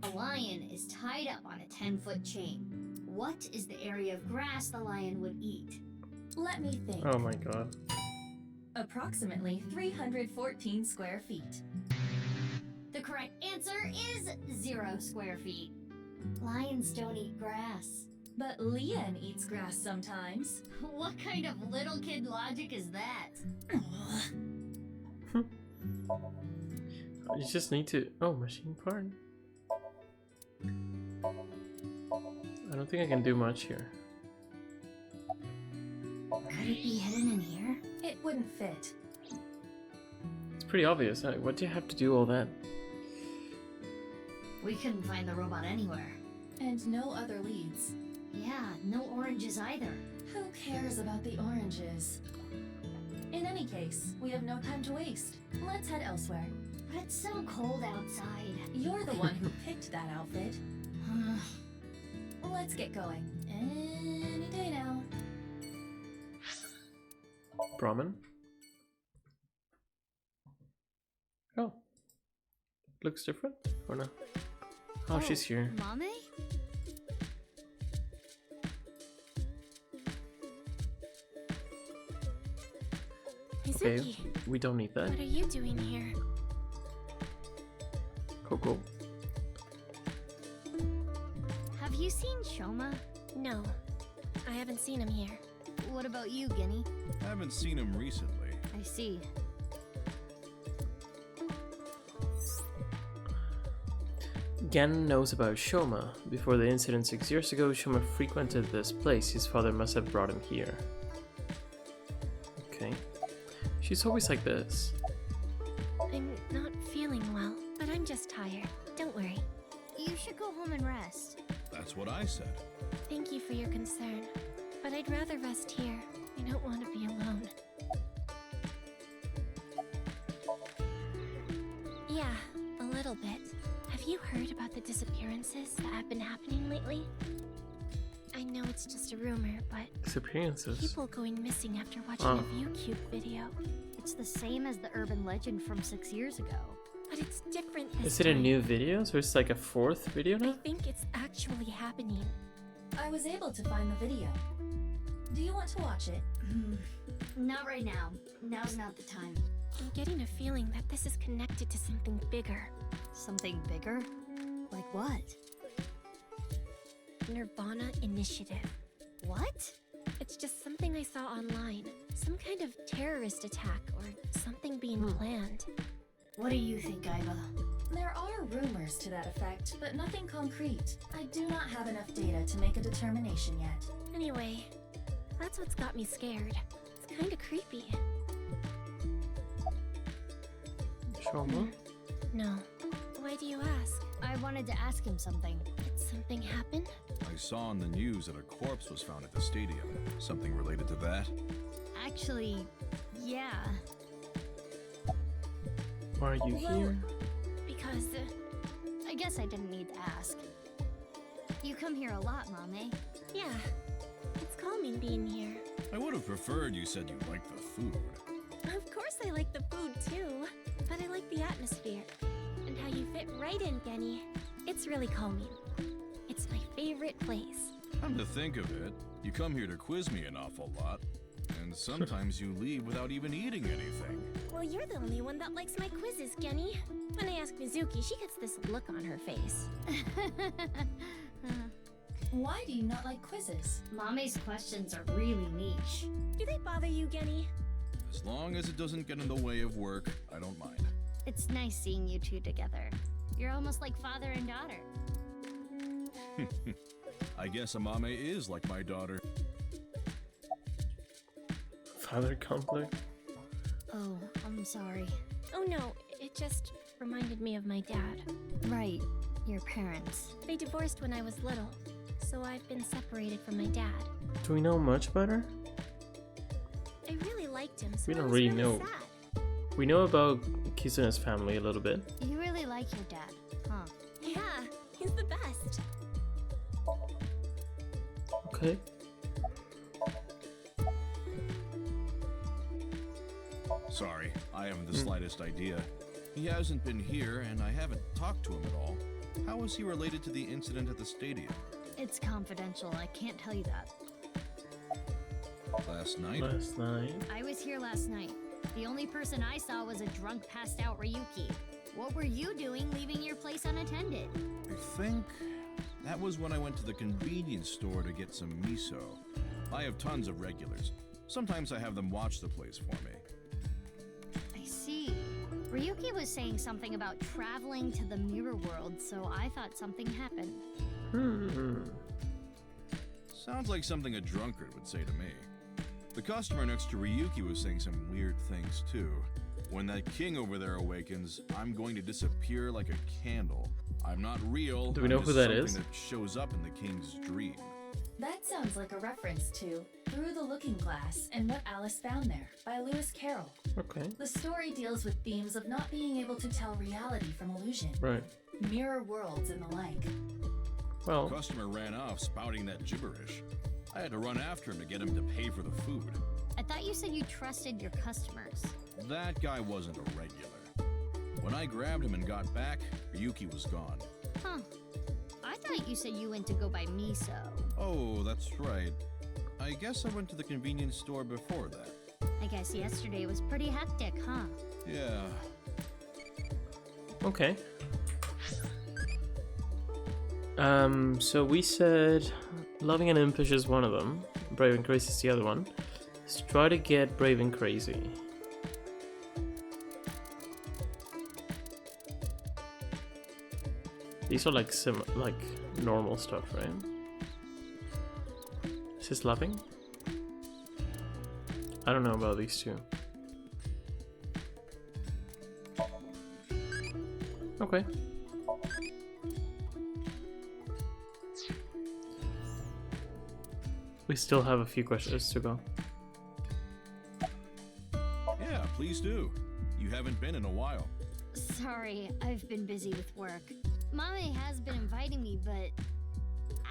A lion is tied up on a 10-foot chain. What is the area of grass the lion would eat? Let me think. Oh my god. Approximately 314 square feet. The correct answer is 0 square feet. Lions don't eat grass. But Lian eats grass sometimes. What kind of little kid logic is that? You just need to... Oh, machine part. I don't think I can do much here. Could it be hidden in here? It wouldn't fit. It's pretty obvious. What do you have to do all that? We couldn't find the robot anywhere. And no other leads. Yeah, no oranges either. Who cares about the oranges? In any case, we have no time to waste. Let's head elsewhere. But it's so cold outside. You're the one who picked that outfit. Let's get going. Any day now. Brahmin? Oh. Looks different? Or no? Oh, she's here. Mame? Okay, Mizuki, we don't need that. what are you doing here? Cool. Have you seen Shoma? No, I haven't seen him here. What about you, Guinea? Haven't seen him recently. I see. Gan knows about Shoma. Before the incident 6 years ago, Shoma frequented this place. His father must have brought him here. Okay. She's always like this. I'm not feeling well, but I'm just tired. Don't worry. You should go home and rest. That's what I said. Thank you for your concern, but I'd rather rest here. I don't want to be alone. Yeah, a little bit. Have you heard about the disappearances that have been happening lately? I know it's just a rumor, but Disappearances. people going missing after watching Oh. a ViewCube video. It's the same as the urban legend from 6 years ago. But it's different this Is it a time. new video? So it's like a 4th video I now? think it's actually happening. I was able to find the video. Do you want to watch it? Not right now. Now's not the time. I'm getting a feeling that this is connected to something bigger. Something bigger? Like what? nirvanA Initiative. What? It's just something I saw online. Some kind of terrorist attack or something being planned. What do you think, Aiba? There are rumors to that effect, but nothing concrete. I do not have enough data to make a determination yet. Anyway, that's what's got me scared. It's kind of creepy. Shoma? No. Why do you ask? I wanted to ask him something. Did something happen? I saw on the news that a corpse was found at the stadium. Something related to that? Actually, yeah. Why are you here? Because I guess I didn't need to ask. You come here a lot, Mame. yeah, it's calming being here. I would have preferred you said you liked the food. Of course I like the food too, but I like the atmosphere and how you fit right in, Genny. It's really calming. It's my favorite place. Come to think of it, you come here to quiz me an awful lot, and sometimes you leave without even eating anything. Well, you're the only one that likes my quizzes, Genny. When I ask Mizuki, she gets this look on her face. Why do you not like quizzes? Mame's questions are really niche. Do they bother you, Genny? As long as it doesn't get in the way of work, I don't mind. It's nice seeing you two together. You're almost like father and daughter. I guess Amame is like my daughter. Father conflict? Oh, I'm sorry. Oh no, it just reminded me of my dad. Right, your parents. They divorced when I was little, so I've been separated from my dad. Do we know much about her? I really liked him, so We I don't was really really know. sad. We know about Kizuna's family a little bit. You really like your dad, huh? Yeah, he's the best. Okay. Sorry, I haven't the slightest idea. He hasn't been here, and I haven't talked to him at all. How is he related to the incident at the stadium? It's confidential, I can't tell you that. Last night? Last night. I was here last night. The only person I saw was a drunk, passed out Ryuki. What were you doing leaving your place unattended? I think that was when I went to the convenience store to get some miso. I have tons of regulars. Sometimes I have them watch the place for me. I see. Ryuki was saying something about traveling to the mirror world, so I thought something happened. Sounds like something a drunkard would say to me. The customer next to Ryuki was saying some weird things too. When that king over there awakens, I'm going to disappear like a candle. I'm not real. Do we I'm know just who that something is? that shows up in the king's dream. That sounds like a reference to Through the Looking Glass and What Alice Found There by Lewis Carroll. Okay. The story deals with themes of not being able to tell reality from illusion, Right. mirror worlds, and the like. The Well, customer ran off spouting that gibberish. I had to run after him to get him to pay for the food. I thought you said you trusted your customers. That guy wasn't a regular. When I grabbed him and got back, Ryuki was gone. Huh. I thought you said you went to go buy miso. Oh, that's right. I guess I went to the convenience store before that. I guess yesterday was pretty hectic, huh? Yeah. Okay. So we said Loving and Impish is one of them. Brave and Crazy is the other one. Let's try to get Brave and Crazy. These are like normal stuff, right? Is this Loving? I don't know about these two. Okay. We still have a few questions to go. Yeah, please do. You haven't been in a while. Sorry, I've been busy with work. Mommy has been inviting me, but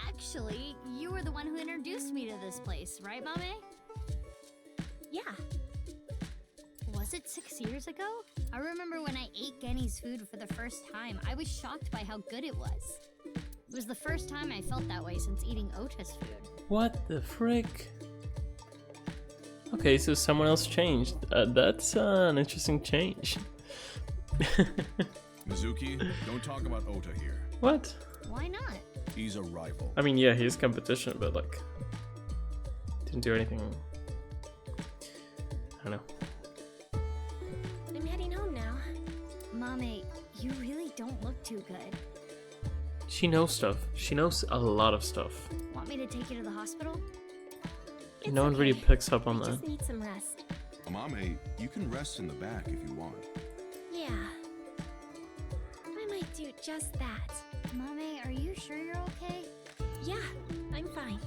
actually, you were the one who introduced me to this place, right, Mommy? Yeah. Was it 6 years ago? I remember when I ate Genny's food for the first time. I was shocked by how good it was. It was the first time I felt that way since eating Ota's food. What the frick? Okay, so someone else changed. That's an interesting change. Mizuki, don't talk about Ota here. What? Why not? He's a rival. I mean, yeah, he is competition, but like, didn't do anything. I don't know. I'm heading home now. Mommy, you really don't look too good. She knows stuff. She knows a lot of stuff. Want me to take you to the hospital? It's No one really okay. picks up on I that. just need some rest. Amame, you can rest in the back if you want. Yeah. I might do just that. Mommy, are you sure you're okay? Yeah, I'm fine.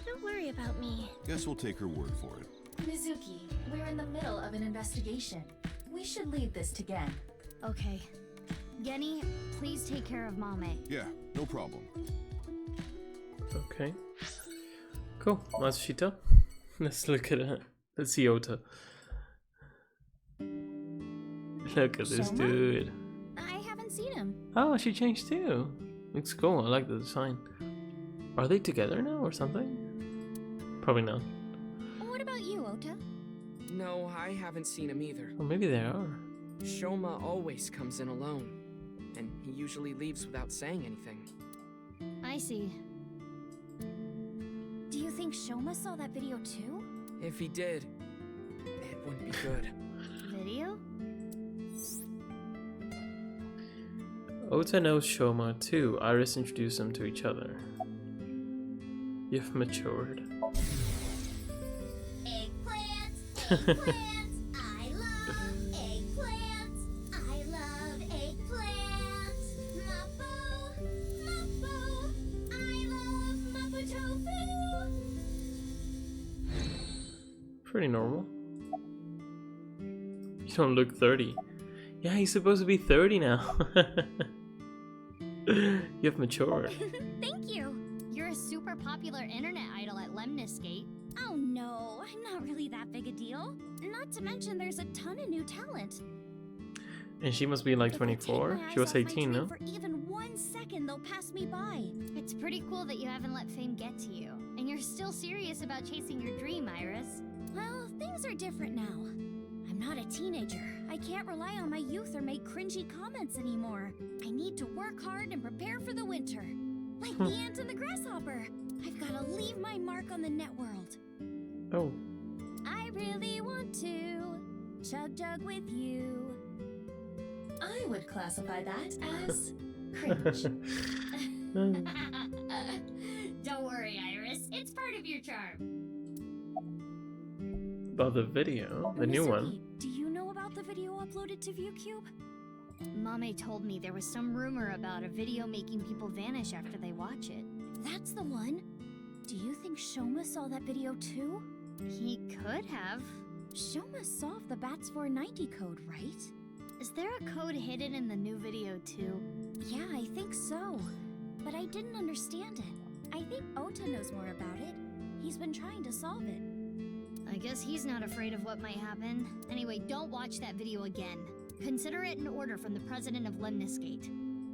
Don't worry about me. Guess we'll take her word for it. Mizuki, we're in the middle of an investigation. We should leave this to Gen. Okay. Genny, please take care of Mommy. Yeah, no problem. Okay. Cool. Matsushita. Let's look at it. Let's see Ota. Look at this Shoma? dude. I haven't seen him. Oh, she changed too. Looks cool. I like the design. Are they together now or something? Probably not. What about you, Ota? No, I haven't seen him either. Or maybe they are. Shoma always comes in alone, and he usually leaves without saying anything. I see. Do you think Shoma saw that video too? If he did, it wouldn't be good. Video? Ota knows Shoma too. Iris introduced them to each other. You've matured. Eggplants, eggplants, I love eggplants. I love eggplants. Mapo, mapo, I love mapo tofu. Pretty normal. You don't look 30. Yeah, he's supposed to be 30 now. You've matured. Thank you. You're a super popular internet idol at Lemniscate. Oh no, I'm not really that big a deal. Not to mention there's a ton of new talent. And she must be like If I take 24. my She was eyes off my 18, no? tree For even 1 second, they'll pass me by. It's pretty cool that you haven't let fame get to you. And you're still serious about chasing your dream, Iris. Well, things are different now. I'm not a teenager. I can't rely on my youth or make cringy comments anymore. I need to work hard and prepare for the winter. Like the ant and the grasshopper. I've got to leave my mark on the net world. Oh. I really want to chug jug with you. I would classify that as cringe. Don't worry, Iris. It's part of your charm. About the video, the new one. Mizuki, do you know about the video uploaded to ViewCube? Mommy told me there was some rumor about a video making people vanish after they watch it. That's the one. Do you think Shoma saw that video too? He could have. Shoma solved the BATS 490 code, right? Is there a code hidden in the new video too? Yeah, I think so. But I didn't understand it. I think Ota knows more about it. He's been trying to solve it. I guess he's not afraid of what might happen. Anyway, don't watch that video again. Consider it an order from the president of Lemniscate.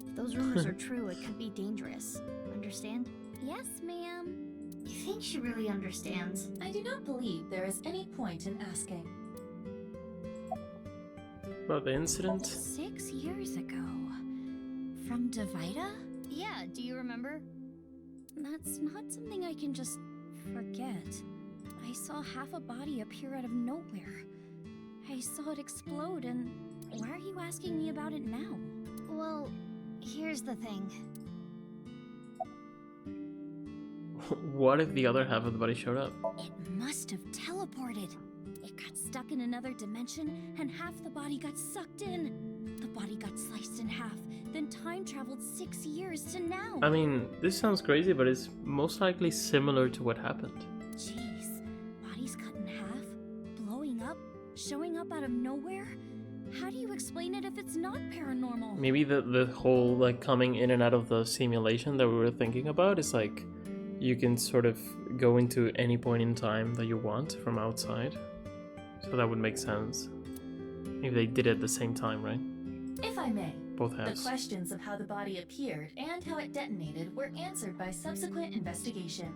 If those rumors are true, it could be dangerous. Understand? Yes, ma'am. You think she really understands? I do not believe there is any point in asking. About the incident? 6 years ago. From Davida? Yeah, do you remember? That's not something I can just forget. I saw half a body appear out of nowhere. I saw it explode, and why are you asking me about it now? Well, here's the thing. What if the other half of the body showed up? It must have teleported. It got stuck in another dimension, and half the body got sucked in. The body got sliced in half, then time traveled 6 years to now. I mean, this sounds crazy, but it's most likely similar to what happened. Jeez, bodies cut in half, blowing up, showing up out of nowhere? How do you explain it if it's not paranormal? Maybe the whole like coming in and out of the simulation that we were thinking about is like you can sort of go into any point in time that you want from outside. So that would make sense. If they did it at the same time, right? If I may, Both the halves. questions of how the body appeared and how it detonated were answered by subsequent investigation.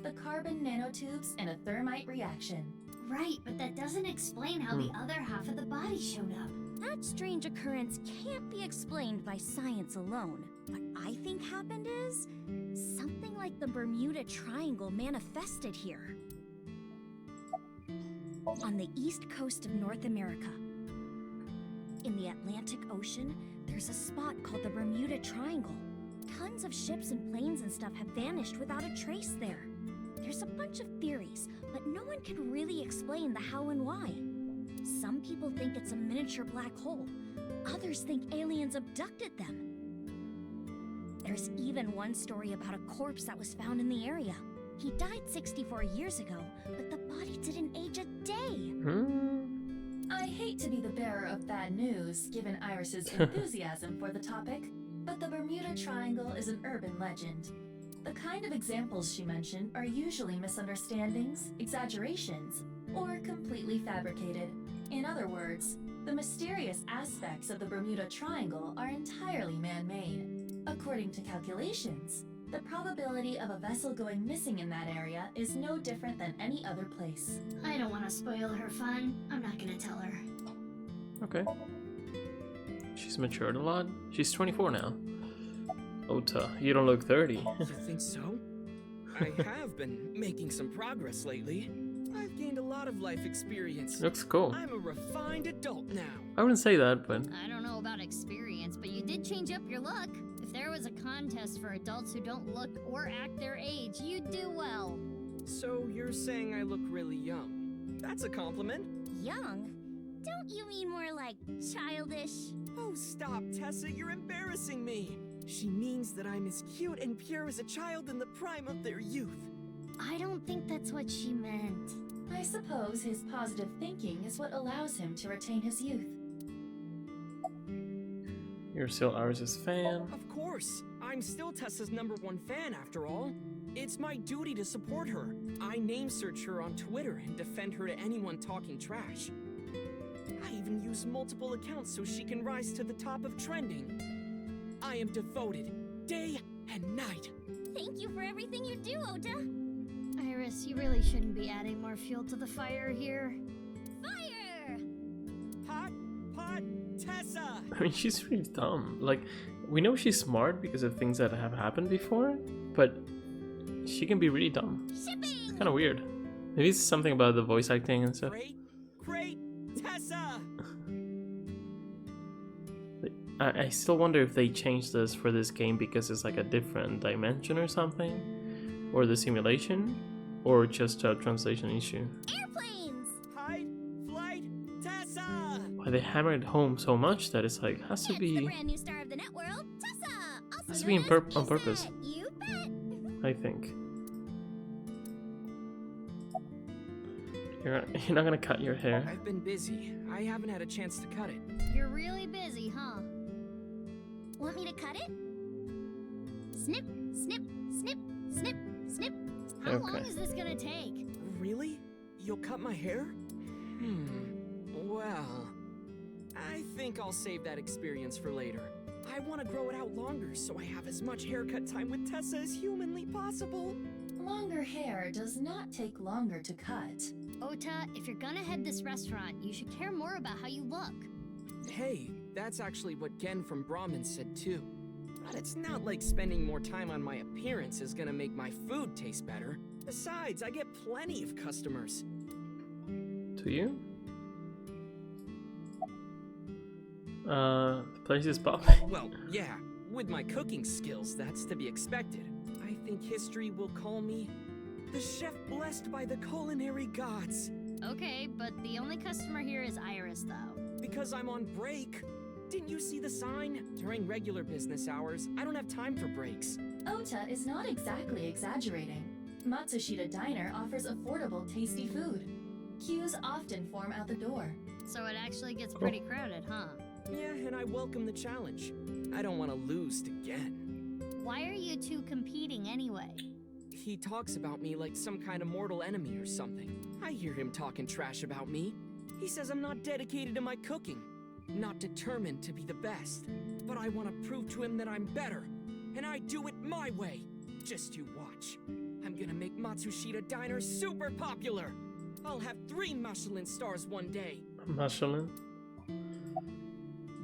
The carbon nanotubes and a thermite reaction. Right, but that doesn't explain how the other half of the body showed up. That strange occurrence can't be explained by science alone. What I think happened is something like the Bermuda Triangle manifested here. On the east coast of North America. In the Atlantic Ocean, there's a spot called the Bermuda Triangle. Tons of ships and planes and stuff have vanished without a trace there. There's a bunch of theories, but no one can really explain the how and why. Some people think it's a miniature black hole. Others think aliens abducted them. There's even one story about a corpse that was found in the area. He died 64 years ago, but the body didn't age a day. I hate to be the bearer of bad news, given Iris's enthusiasm for the topic, but the Bermuda Triangle is an urban legend. The kind of examples she mentioned are usually misunderstandings, exaggerations, or completely fabricated. In other words, the mysterious aspects of the Bermuda Triangle are entirely man-made. According to calculations, the probability of a vessel going missing in that area is no different than any other place. I don't want to spoil her fun. I'm not gonna tell her. Okay. She's matured a lot. She's 24 now. Ota, you don't look 30. You think so? I have been making some progress lately. I've gained a lot of life experience. Looks cool. I'm a refined adult now. I wouldn't say that, but I don't know about experience, but you did change up your look. If there was a contest for adults who don't look or act their age, you'd do well. So you're saying I look really young? That's a compliment. Young? Don't you mean more like childish? Oh, stop, Tessa, you're embarrassing me. She means that I'm as cute and pure as a child in the prime of their youth. I don't think that's what she meant. I suppose his positive thinking is what allows him to retain his youth. you're still Iris' fan. Of course. I'm still Tessa's #1 fan, after all. It's my duty to support her. I name search her on Twitter and defend her to anyone talking trash. I even use multiple accounts so she can rise to the top of trending. I am devoted, day and night. Thank you for everything you do, Ota. Iris, you really shouldn't be adding more fuel to the fire here. Fire! Hot Pot Tessa! I mean, she's really dumb. Like, we know she's smart because of things that have happened before, but she can be really dumb. It's kind of weird. Maybe it's something about the voice acting and stuff. Great Tessa! I still wonder if they changed this for this game because it's like a different dimension or something, or the simulation, or just a translation issue. Airplanes! Hide, flight, Tessa! Why they hammer it home so much that it's like has to It's be. the brand new star of the networld, Tessa! Also Has to be known as on purpose. Iset. You bet! I think. You're not gonna cut your hair. I've been busy. I haven't had a chance to cut it. You're really busy, huh? Want me to cut it? Snip, snip, snip, snip, snip. How long is this gonna take? Really? You'll cut my hair? Well, I think I'll save that experience for later. I want to grow it out longer so I have as much haircut time with Tessa as humanly possible. Longer hair does not take longer to cut. Ota, if you're gonna head this restaurant, you should care more about how you look. Hey, that's actually what Gen from Brahmin said too. But it's not like spending more time on my appearance is gonna make my food taste better. Besides, I get plenty of customers. Do you? The place is popping. Well, yeah, with my cooking skills, that's to be expected. I think history will call me the chef blessed by the culinary gods. Okay, but the only customer here is Iris, though. Because I'm on break. Didn't you see the sign? During regular business hours, I don't have time for breaks. Ota is not exactly exaggerating. Matsushita Diner offers affordable, tasty food. Queues often form out the door. So it actually gets pretty crowded, huh? Yeah, and I welcome the challenge. I don't want to lose to Gen. Why are you two competing anyway? He talks about me like some kind of mortal enemy or something. I hear him talking trash about me. He says I'm not dedicated to my cooking, not determined to be the best. But I want to prove to him that I'm better, and I do it my way. Just you watch. I'm gonna make Matsushita Diner super popular. I'll have 3 Michelin stars one day. Michelin?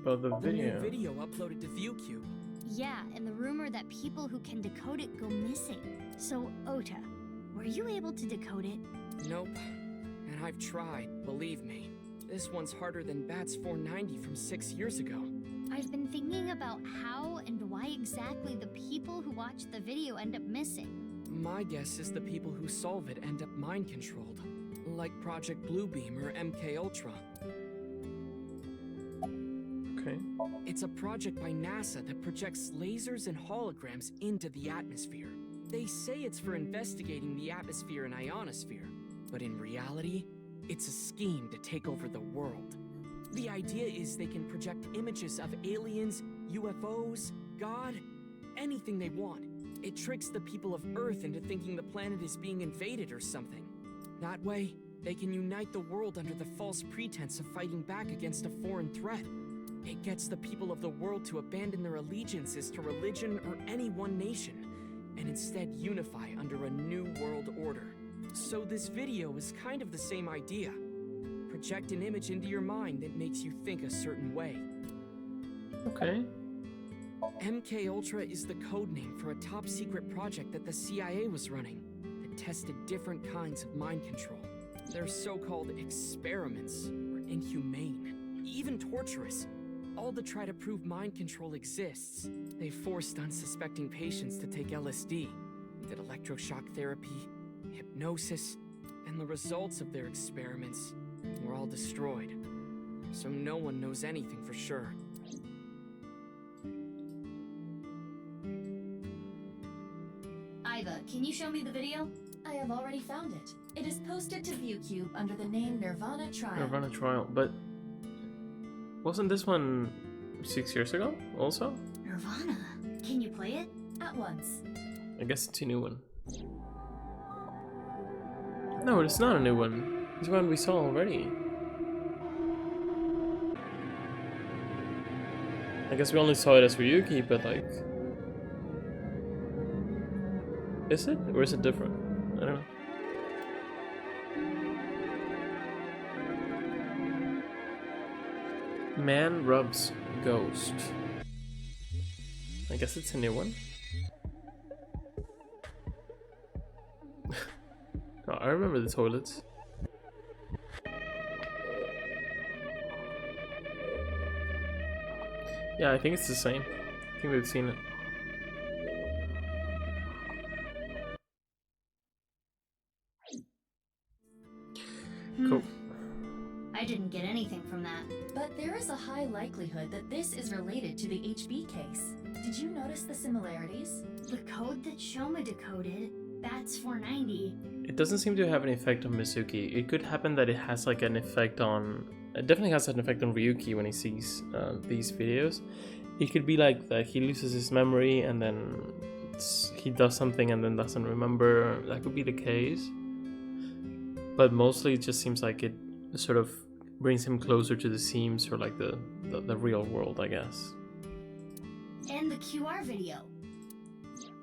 About the video. The new video uploaded to ViewCube. Yeah, and the rumor that people who can decode it go missing. So, Ota, were you able to decode it? Nope. And I've tried, believe me. This one's harder than Bats 490 from 6 years ago. I've been thinking about how and why exactly the people who watch the video end up missing. My guess is the people who solve it end up mind-controlled. Like Project Bluebeam or MK Ultra. Okay. It's a project by NASA that projects lasers and holograms into the atmosphere. They say it's for investigating the atmosphere and ionosphere, but in reality, it's a scheme to take over the world. The idea is they can project images of aliens, UFOs, God, anything they want. It tricks the people of Earth into thinking the planet is being invaded or something. That way, they can unite the world under the false pretense of fighting back against a foreign threat. It gets the people of the world to abandon their allegiances to religion or any one nation, and instead unify under a new world order. So this video is kind of the same idea. Project an image into your mind that makes you think a certain way. Okay. MK Ultra is the codename for a top-secret project that the CIA was running that tested different kinds of mind control. Their so-called experiments were inhumane, even torturous, all to try to prove mind control exists. They forced unsuspecting patients to take LSD, did electroshock therapy, hypnosis, and the results of their experiments were all destroyed. So no one knows anything for sure. Iva, can you show me the video? I have already found it. It is posted to ViewCube under the name nirvanA Trial. nirvanA Trial, but wasn't this one 6 years ago also? nirvanA? Can you play it? At once. I guess it's a new one. No, it's not a new one. It's one we saw already. I guess we only saw it as Ryuki, but like... Is it? Or is it different? I don't know. Man rubs ghost. I guess it's a new one. Oh, I remember the toilets. Yeah, I think it's the same. I think we've seen it. Cool. I didn't get anything from that. But there is a high likelihood that this is related to the HB case. Did you notice the similarities? The code that Shoma decoded, Bats 490. It doesn't seem to have an effect on Mizuki. It could happen that it has like an effect on... It definitely has an effect on Ryuki when he sees these videos. It could be like that he loses his memory and then he does something and then doesn't remember. That could be the case. But mostly it just seems like it sort of brings him closer to the Sims or like the real world, I guess. And the QR video.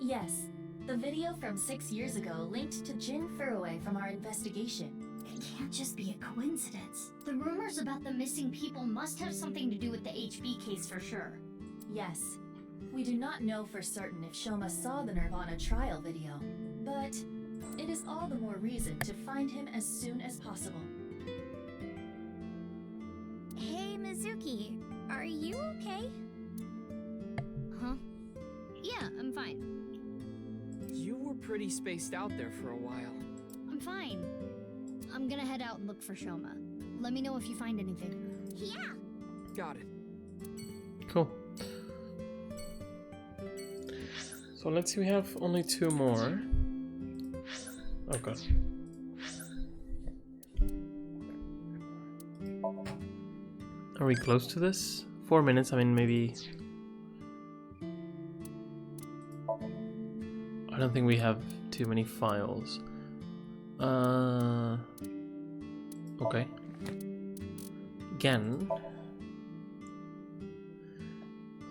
Yes. The video from 6 years ago linked to Jin Furue from our investigation. It can't just be a coincidence. The rumors about the missing people must have something to do with the HB case for sure. Yes. We do not know for certain if Shoma saw the nirvanA trial video, but it is all the more reason to find him as soon as possible. Hey, Mizuki, are you okay? Huh? Yeah, I'm fine. You were pretty spaced out there for a while. I'm fine. I'm gonna head out and look for Shoma. Let me know if you find anything. Yeah! Got it. Cool. So let's see, we have only 2 more. Oh god. Are we close to this? 4 minutes, I mean maybe... I don't think we have too many files. Okay. Again.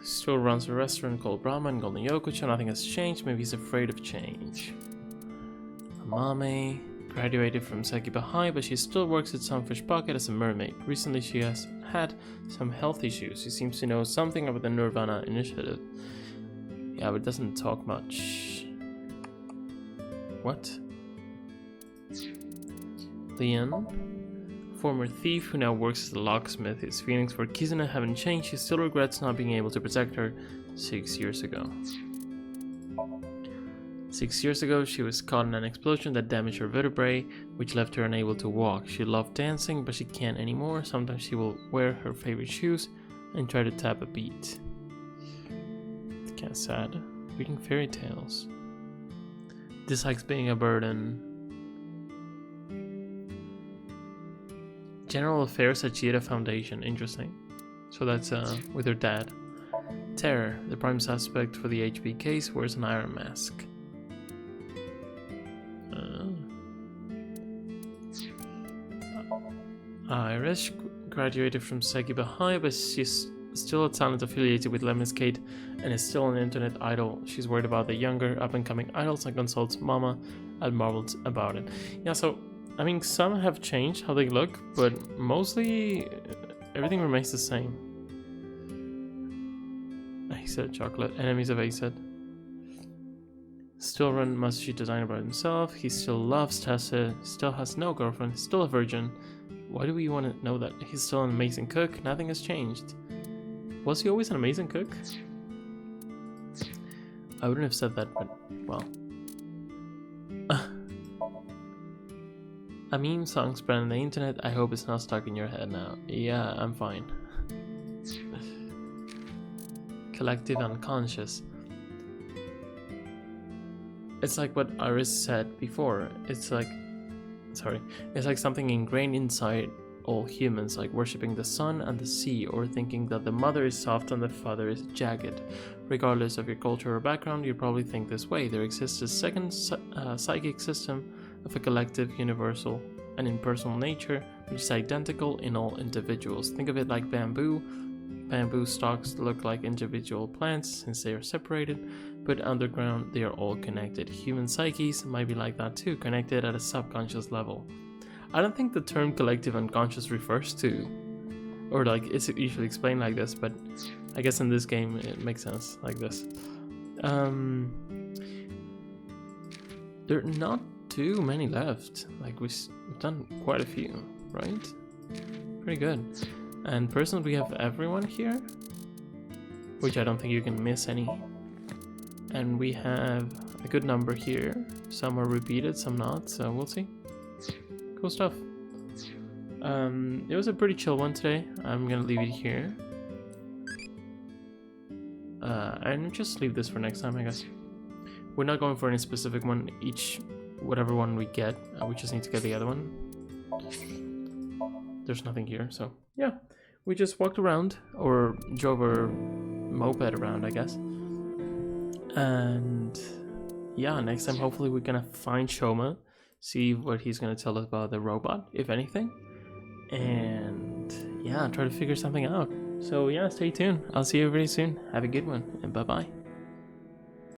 Still runs a restaurant called Brahma in Golden Yokocho. Nothing has changed. Maybe he's afraid of change. Amame graduated from Sekiba High, but she still works at Sunfish Pocket as a mermaid. Recently, she has had some health issues. She seems to know something about the nirvanA initiative. Yeah, but doesn't talk much. What? Leon, former thief who now works as a locksmith. His feelings for Kizuna haven't changed. He still regrets not being able to protect her 6 years ago. 6 years ago, she was caught in an explosion that damaged her vertebrae, which left her unable to walk. She loved dancing, but she can't anymore. Sometimes she will wear her favorite shoes and try to tap a beat. It's kind of sad. Reading fairy tales. Dislikes being a burden. General affairs at Chieda Foundation. Interesting. So that's with her dad. Terror. The prime suspect for the HB case wears an iron mask. Iris graduated from Sekiba High, but she's still a talent affiliated with Lemons Kate and is still an internet idol. She's worried about the younger up-and-coming idols and consults Mama and marvels about it. Yeah, so, I mean, some have changed how they look, but mostly everything remains the same. Acid chocolate, enemies of Acid. Still run Masushi designer by himself. He still loves Tessa, still has no girlfriend, still a virgin. Why do we want to know that? He's still an amazing cook, nothing has changed. Was he always an amazing cook? I wouldn't have said that, but, well. A meme song spread on the internet, I hope it's not stuck in your head now. Yeah, I'm fine. Collective unconscious. It's like what Iris said before. It's like something ingrained inside all humans, like worshipping the sun and the sea, or thinking that the mother is soft and the father is jagged. Regardless of your culture or background, you probably think this way. There exists a second psychic system of a collective, universal, and impersonal nature, which is identical in all individuals. Think of it like bamboo. Bamboo stalks look like individual plants since they are separated, but underground they are all connected. Human psyches might be like that too, connected at a subconscious level. I don't think the term collective unconscious refers to, or like it's usually explained like this, but I guess in this game it makes sense like this. There are not too many left. Like we've done quite a few, right? Pretty good. And personally, we have everyone here, which I don't think you can miss any. And we have a good number here. Some are repeated, some not, so we'll see. Cool stuff. It was a pretty chill one today. I'm gonna leave it here. And just leave this for next time, I guess. We're not going for any specific one. Whatever one we get, we just need to get the other one. There's nothing here, so yeah. We just walked around, or drove our moped around, I guess. And yeah, next time hopefully we're gonna find Shoma, see what he's gonna tell us about the robot, if anything. And yeah, try to figure something out. So yeah, stay tuned. I'll see you very soon. Have a good one, and bye-bye.